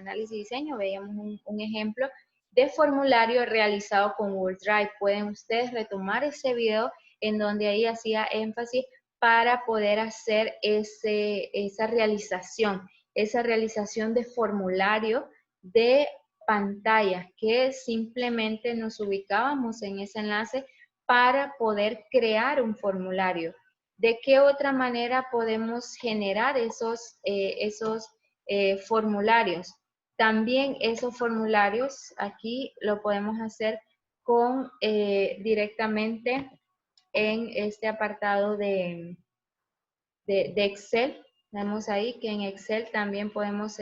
análisis y diseño, veíamos un ejemplo de formulario realizado con Google Drive. Pueden ustedes retomar ese video en donde ahí hacía énfasis para poder hacer esa realización de formulario de pantalla, que simplemente nos ubicábamos en ese enlace para poder crear un formulario. ¿De qué otra manera podemos generar esos formularios? También esos formularios aquí lo podemos hacer con directamente en este apartado de Excel. Vemos ahí que en Excel también podemos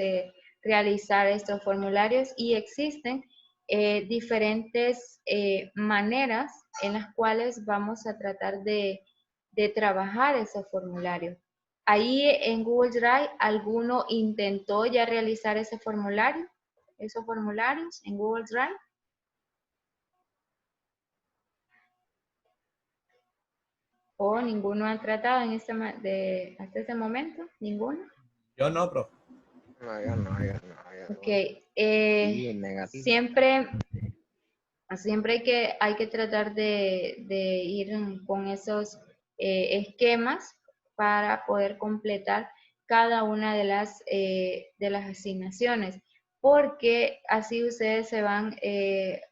realizar estos formularios y existen diferentes maneras en las cuales vamos a tratar de trabajar ese formulario. Ahí en Google Drive, ¿alguno intentó ya realizar ese formulario? Esos formularios en Google Drive. ¿O ninguno ha tratado en hasta este momento? ¿Ninguno? Yo no, profe. No, yo no. Ok. Sí, negativo. Siempre hay que tratar de ir con esos esquemas para poder completar cada una de las asignaciones, porque así ustedes se van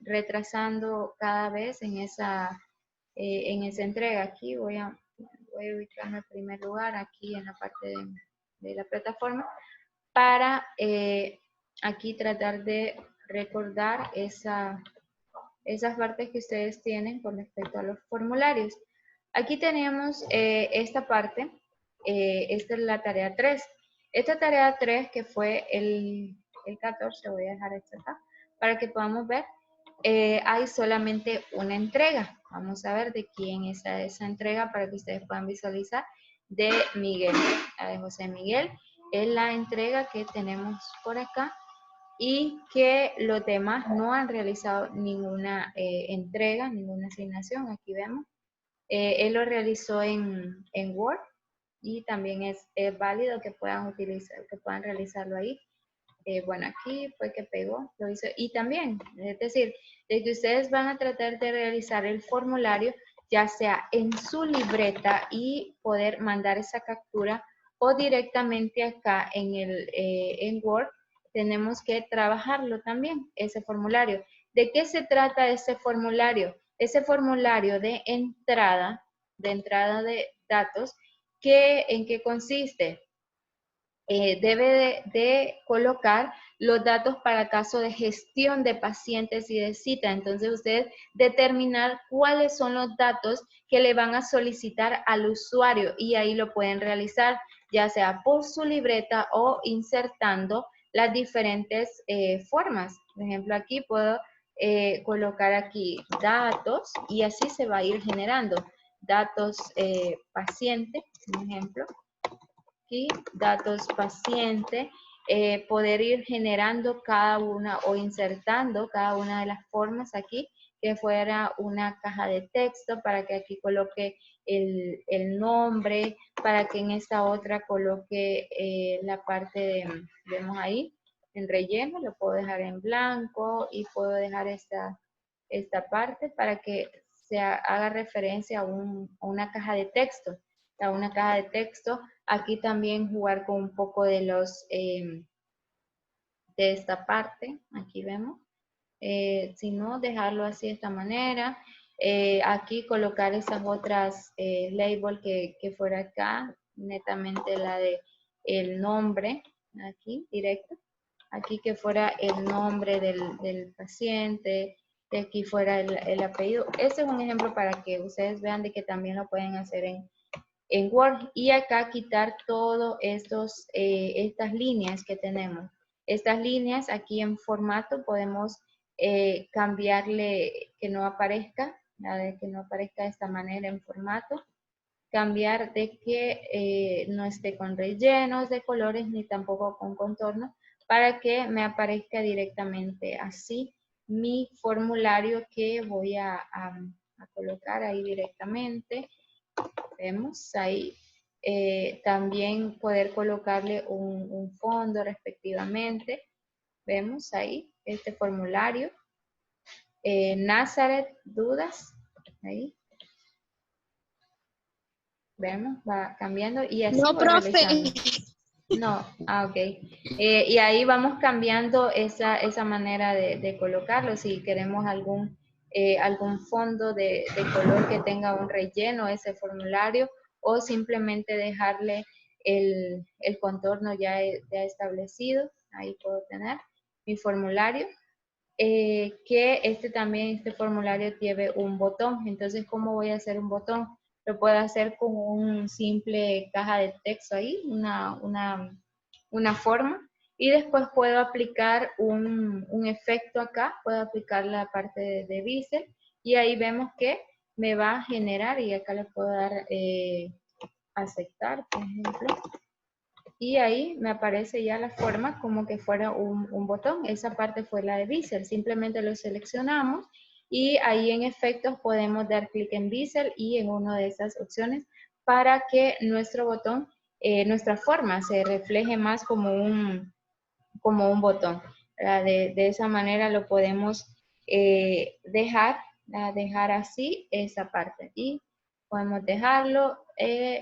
retrasando cada vez en esa entrega. Aquí voy a ubicarme en primer lugar, aquí en la parte de la plataforma, para aquí tratar de recordar esas partes que ustedes tienen con respecto a los formularios. Aquí tenemos esta parte, esta es la tarea 3. Esta tarea 3 que fue el 14, voy a dejar esto acá, para que podamos ver, hay solamente una entrega. Vamos a ver de quién es esa entrega para que ustedes puedan visualizar. De Miguel, la de José Miguel, es la entrega que tenemos por acá, y que los demás no han realizado ninguna entrega, ninguna asignación. Aquí vemos. Él lo realizó en Word, y también es válido que puedan realizarlo ahí. Bueno, aquí fue que pegó, lo hizo. Y también, es decir, de que ustedes van a tratar de realizar el formulario, ya sea en su libreta y poder mandar esa captura, o directamente acá en Word, tenemos que trabajarlo también, ese formulario. ¿De qué se trata ese formulario? Ese formulario de entrada de datos, ¿en qué consiste? Debe de colocar los datos para caso de gestión de pacientes y de cita. Entonces, ustedes determinar cuáles son los datos que le van a solicitar al usuario, y ahí lo pueden realizar, ya sea por su libreta o insertando las diferentes formas. Por ejemplo, aquí puedo colocar aquí datos, y así se va a ir generando datos paciente, por ejemplo. Aquí, datos paciente, poder ir generando cada una o insertando cada una de las formas aquí, que fuera una caja de texto para que aquí coloque el nombre, para que en esta otra coloque la parte vemos ahí, en relleno, lo puedo dejar en blanco, y puedo dejar esta parte para que se haga referencia a una caja de texto, a una caja de texto. Aquí también jugar con un poco de de esta parte, aquí vemos. Si no, dejarlo así de esta manera. Aquí colocar esas otras label que fuera acá, netamente la de el nombre, aquí directo. Aquí que fuera el nombre del paciente, de aquí fuera el apellido. Este es un ejemplo para que ustedes vean de que también lo pueden hacer en Word. Y acá quitar todas estas líneas que tenemos. Estas líneas aquí en formato podemos cambiarle que no aparezca, que no aparezca de esta manera en formato. Cambiar de que no esté con rellenos de colores ni tampoco con contorno, para que me aparezca directamente así mi formulario que voy a colocar ahí directamente. Vemos ahí. También poder colocarle un fondo respectivamente. Vemos ahí este formulario. Nazaret, dudas. Ahí. Vemos, va cambiando y así No, voy profe. realizando. No, ok. Y ahí vamos cambiando esa manera de colocarlo. Si queremos algún fondo de color que tenga un relleno, ese formulario, o simplemente dejarle el contorno ya establecido. Ahí puedo tener mi formulario. Que este formulario tiene un botón. Entonces, ¿cómo voy a hacer un botón? Lo puedo hacer con un simple caja de texto ahí, una forma, y después puedo aplicar un efecto acá, puedo aplicar la parte de Bezier, y ahí vemos que me va a generar, y acá le puedo dar aceptar, por ejemplo, y ahí me aparece ya la forma como que fuera un botón. Esa parte fue la de Bezier, simplemente lo seleccionamos y ahí en efectos podemos dar clic en Bezier y en una de esas opciones para que nuestro botón, nuestra forma se refleje más como un botón. De esa manera lo podemos dejar así esa parte y podemos dejarlo,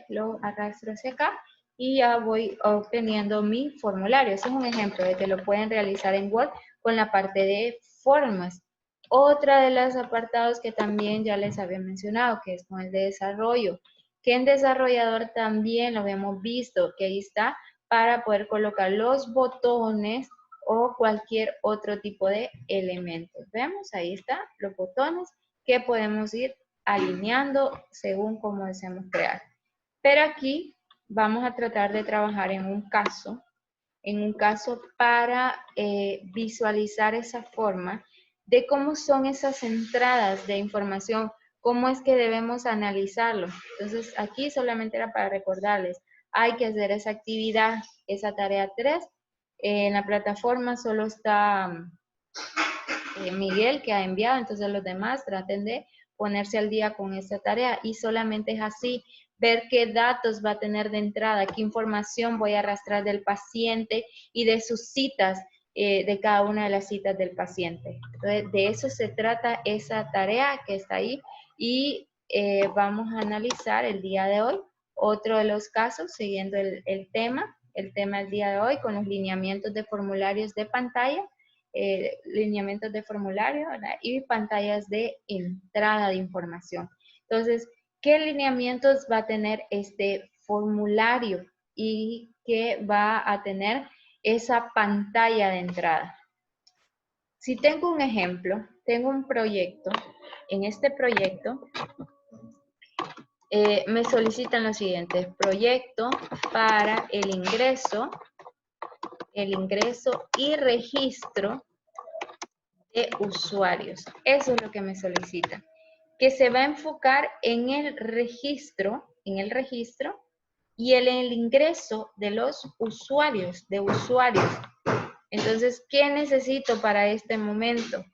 lo arrastro hacia acá y ya voy obteniendo mi formulario. Ese es un ejemplo de que lo pueden realizar en Word con la parte de formas. Otra de los apartados que también ya les había mencionado, que es con el de desarrollo, que en desarrollador también lo habíamos visto, que ahí está para poder colocar los botones o cualquier otro tipo de elementos. Vemos, ahí está, los botones que podemos ir alineando según cómo deseamos crear. Pero aquí vamos a tratar de trabajar en un caso para visualizar esa forma de cómo son esas entradas de información, cómo es que debemos analizarlo. Entonces, aquí solamente era para recordarles, hay que hacer esa actividad, esa tarea 3. En la plataforma solo está Miguel que ha enviado, entonces los demás traten de ponerse al día con esta tarea y solamente es así, ver qué datos va a tener de entrada, qué información voy a arrastrar del paciente y de sus citas, de cada una de las citas del paciente. Entonces, de eso se trata esa tarea que está ahí y vamos a analizar el día de hoy otro de los casos, siguiendo el tema del día de hoy con los lineamientos de formularios de pantalla, lineamientos de formulario, ¿verdad? Y pantallas de entrada de información. Entonces, ¿qué lineamientos va a tener este formulario y qué va a tener esa pantalla de entrada? Si tengo un ejemplo, tengo un proyecto, en este proyecto me solicitan los siguientes: proyecto para el ingreso y registro de usuarios. Eso es lo que me solicitan. Que se va a enfocar en el registro y en el ingreso de los usuarios, Entonces, ¿qué necesito para este momento?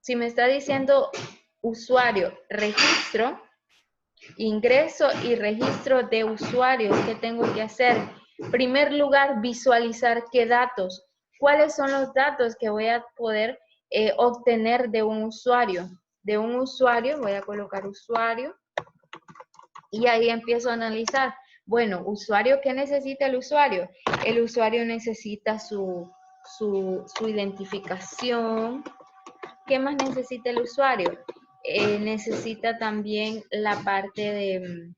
Si me está diciendo usuario, registro, ingreso y registro de usuarios, ¿qué tengo que hacer? En primer lugar, visualizar qué datos. ¿Cuáles son los datos que voy a poder obtener de un usuario? De un usuario, voy a colocar usuario, y ahí empiezo a analizar. Bueno, usuario, ¿qué necesita el usuario? El usuario necesita su identificación. ¿Qué más necesita el usuario? Necesita también la parte de,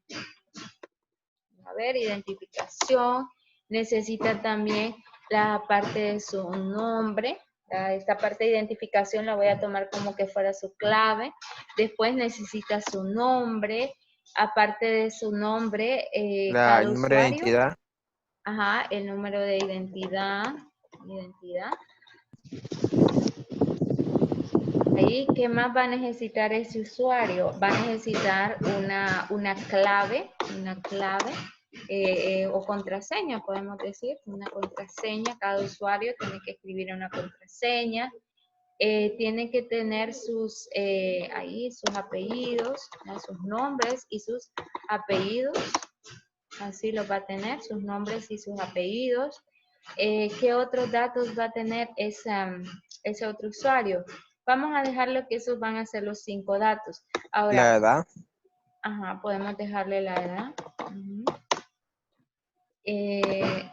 identificación. Necesita también la parte de su nombre. Esta parte de identificación la voy a tomar como que fuera su clave. Después necesita su nombre. Aparte de su nombre, cada El número de usuario. identidad. Ajá, el número de identidad. Ahí, ¿qué más va a necesitar ese usuario? Va a necesitar una clave o contraseña, podemos decir, una contraseña. Cada usuario tiene que escribir una contraseña. Tiene que tener sus apellidos, sus nombres y sus apellidos. Así lo va a tener, sus nombres y sus apellidos. ¿qué otros datos va a tener ese otro usuario? Vamos a dejarlo que esos van a ser los 5 datos. Ahora, La edad. ajá, podemos dejarle la edad.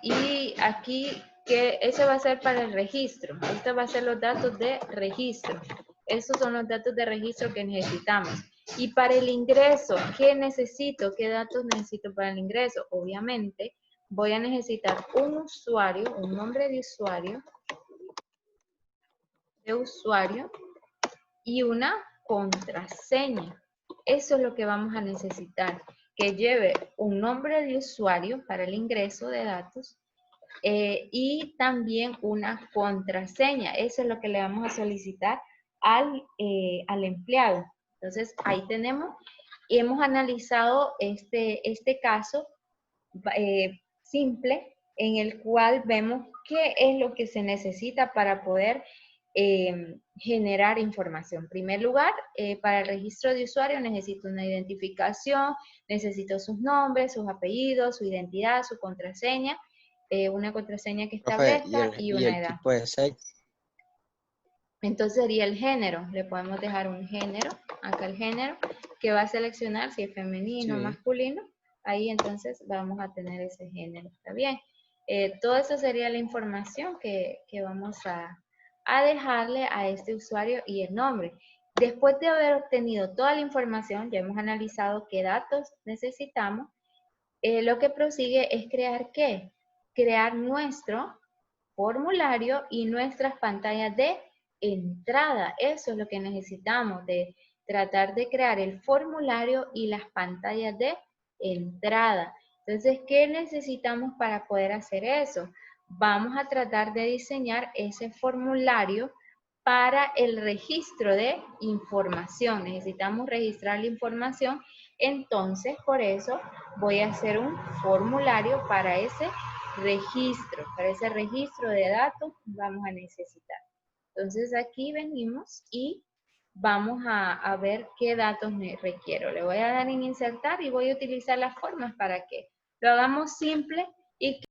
Y aquí, que eso va a ser para el registro. Estos van a ser los datos de registro. Estos son los datos de registro que necesitamos. Y para el ingreso, ¿qué necesito? ¿Qué datos necesito para el ingreso? Obviamente, voy a necesitar un usuario, un nombre de usuario y una contraseña. Eso es lo que vamos a necesitar, que lleve un nombre de usuario para el ingreso de datos y también una contraseña. Eso es lo que le vamos a solicitar al empleado. Entonces, ahí tenemos, y hemos analizado este caso simple en el cual vemos qué es lo que se necesita para poder generar información. En primer lugar, para el registro de usuario necesito una identificación, necesito sus nombres, sus apellidos, su identidad, su contraseña, una contraseña que Profe, establezca y y una el edad. tipo de sex. Entonces sería el género, le podemos dejar un género, acá el género, que va a seleccionar si es femenino o Sí. masculino, ahí entonces vamos a tener ese género, ¿está bien? Todo eso sería la información que vamos a dejarle a este usuario y el nombre. Después de haber obtenido toda la información, ya hemos analizado qué datos necesitamos, lo que prosigue es crear ¿qué? Crear nuestro formulario y nuestras pantallas de entrada. Eso es lo que necesitamos, de tratar de crear el formulario y las pantallas de entrada. Entonces, ¿qué necesitamos para poder hacer eso? Vamos a tratar de diseñar ese formulario para el registro de información. Necesitamos registrar la información, entonces por eso voy a hacer un formulario para ese registro de datos vamos a necesitar. Entonces aquí venimos y vamos a ver qué datos me requiero. Le voy a dar en insertar y voy a utilizar las formas para que lo hagamos simple y